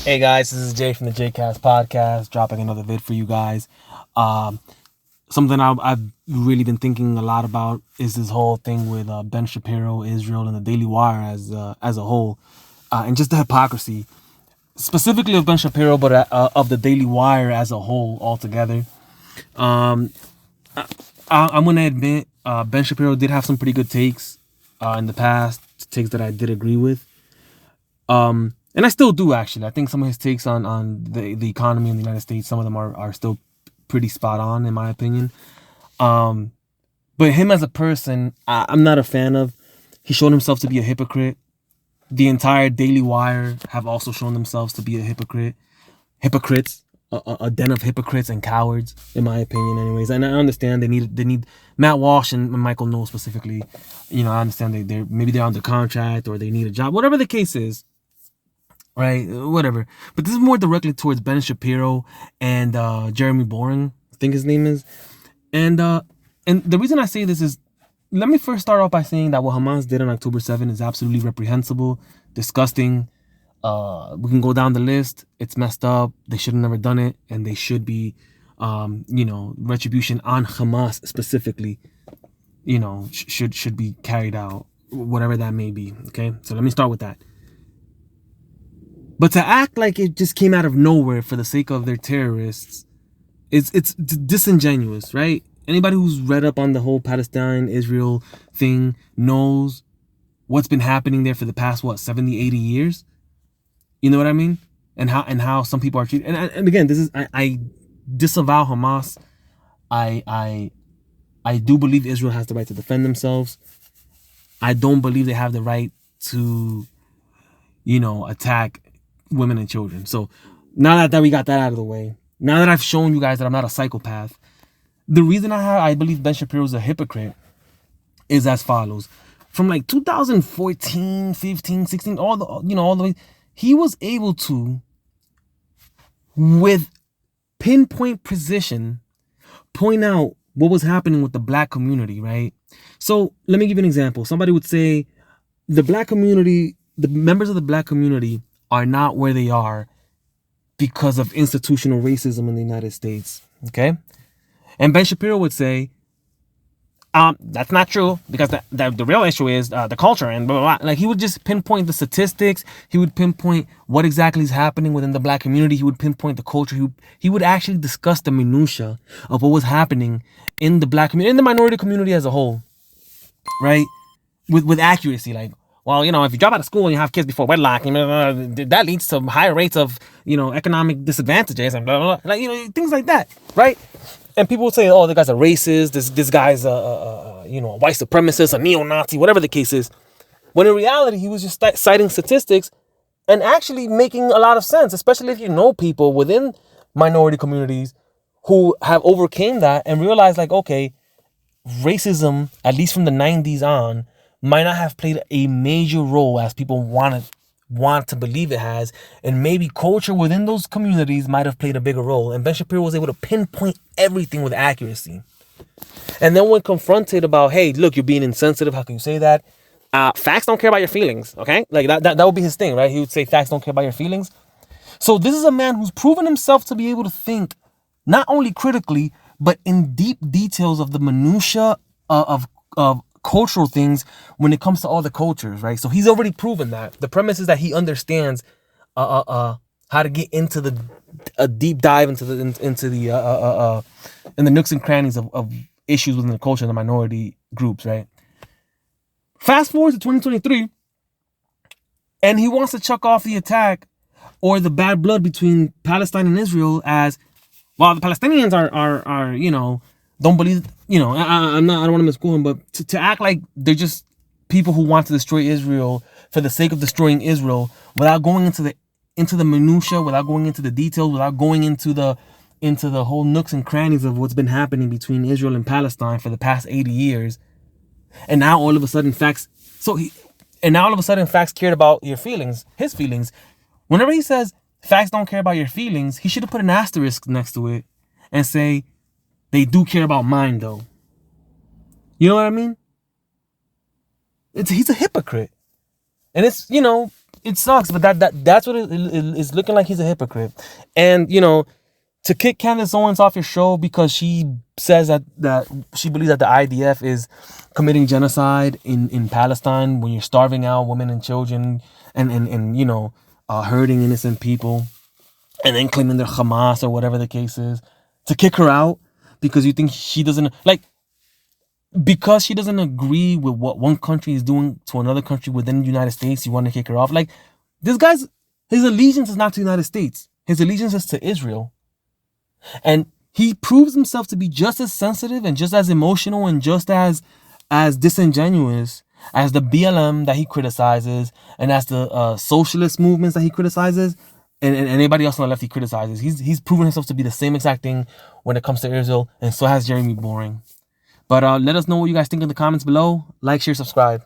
Hey guys, this is Jay from the JCast podcast, dropping another vid for you guys. Um, Something I've really been thinking a lot about is this whole thing with Ben Shapiro, Israel, and the Daily Wire as a whole, and just the hypocrisy, specifically of Ben Shapiro, but of the Daily Wire as a whole altogether. Um, I'm gonna admit Ben Shapiro did have some pretty good takes in the past, takes that I did agree with. And I still do, actually. I think some of his takes on the economy in the United States, some of them are still pretty spot on, in my opinion. But him as a person, I'm not a fan of. He showed himself to be a hypocrite. The entire Daily Wire have also shown themselves to be a hypocrite. Hypocrites. A den of hypocrites and cowards, in my opinion, anyways. And I understand they need Matt Walsh and Michael Knowles specifically. I understand they're under contract or they need a job, whatever the case is. Right, whatever. But this is more directly towards Ben Shapiro and Jeremy Boring, I think his name is. And the reason I say this is, let me first start off by saying that what Hamas did on October 7th is absolutely reprehensible, disgusting. We can go down the list. It's messed up. They should have never done it, and they should be, retribution on Hamas specifically. Should be carried out, whatever that may be. Okay, so let me start with that. But to act like it just came out of nowhere for the sake of their terrorists, it's disingenuous, right? Anybody who's read up on the whole Palestine-Israel thing knows what's been happening there for the past, 70, 80 years? You know what I mean? And how some people are treated. And again, this is I disavow Hamas. I do believe Israel has the right to defend themselves. I don't believe they have the right to, attack women and children. So now that we got that out of the way, now that I've shown you guys that I'm not a psychopath, the reason I believe Ben Shapiro is a hypocrite is as follows. From like 2014, 15, 16, all the way, he was able to, with pinpoint precision, point out what was happening with the black community, right? So let me give you an example. Somebody would say the black community, the members of the black community are not where they are because of institutional racism in the United States. Okay? And Ben Shapiro would say, that's not true, because the real issue is the culture and blah, blah, blah. Like, he would just pinpoint the statistics. He would pinpoint what exactly is happening within the black community. He would pinpoint the culture. He would actually discuss the minutia of what was happening in the black community, in the minority community as a whole, right? With accuracy, like, well, if you drop out of school and you have kids before wedlock, that leads to higher rates of, economic disadvantages and blah, blah, blah. Like, things like that, right? And people would say, oh, the guy's a racist, this guy's a white supremacist, a neo-Nazi, whatever the case is. When in reality, he was just citing statistics and actually making a lot of sense, especially if you know people within minority communities who have overcame that and realized, like, okay, racism, at least from the 90s on, might not have played a major role as people want to believe it has, and maybe culture within those communities might have played a bigger role. And Ben Shapiro was able to pinpoint everything with accuracy. And then when confronted about, hey, look, you're being insensitive, how can you say that? Facts don't care about your feelings, okay? Like, that would be his thing, right? He would say facts don't care about your feelings. So this is a man who's proven himself to be able to think not only critically, but in deep details of the minutia of cultural things when it comes to all the cultures, right? So he's already proven that. The premise is that he understands how to get into a deep dive into the nooks and crannies of issues within the culture and the minority groups, right? Fast forward to 2023, and he wants to chuck off the attack or the bad blood between Palestine and Israel as, well, the Palestinians are don't believe, I don't want to misquote him, but to act like they're just people who want to destroy Israel for the sake of destroying Israel without going into the minutia, without going into the details, without going into the whole nooks and crannies of what's been happening between Israel and Palestine for the past 80 years. And now all of a sudden facts cared about your feelings, his feelings. Whenever he says facts don't care about your feelings, he should have put an asterisk next to it and say, they do care about mine, though. You know what I mean? He's a hypocrite. And it's, it sucks, but that's what it is looking like. He's a hypocrite. And to kick Candace Owens off your show because she says that she believes that the IDF is committing genocide in Palestine when you're starving out women and children and hurting innocent people, and then claiming they're Hamas or whatever the case is, to kick her out because you think she doesn't because she doesn't agree with what one country is doing to another country within the United States, you want to kick her off. Like, this guy's, his allegiance is not to the United States. His allegiance is to Israel. And he proves himself to be just as sensitive and just as emotional and just as disingenuous as the BLM that he criticizes and as the socialist movements that he criticizes and anybody else on the left he criticizes. He's proven himself to be the same exact thing when it comes to Israel, and so has Jeremy Boring. But let us know what you guys think in the comments below. Like, share, subscribe.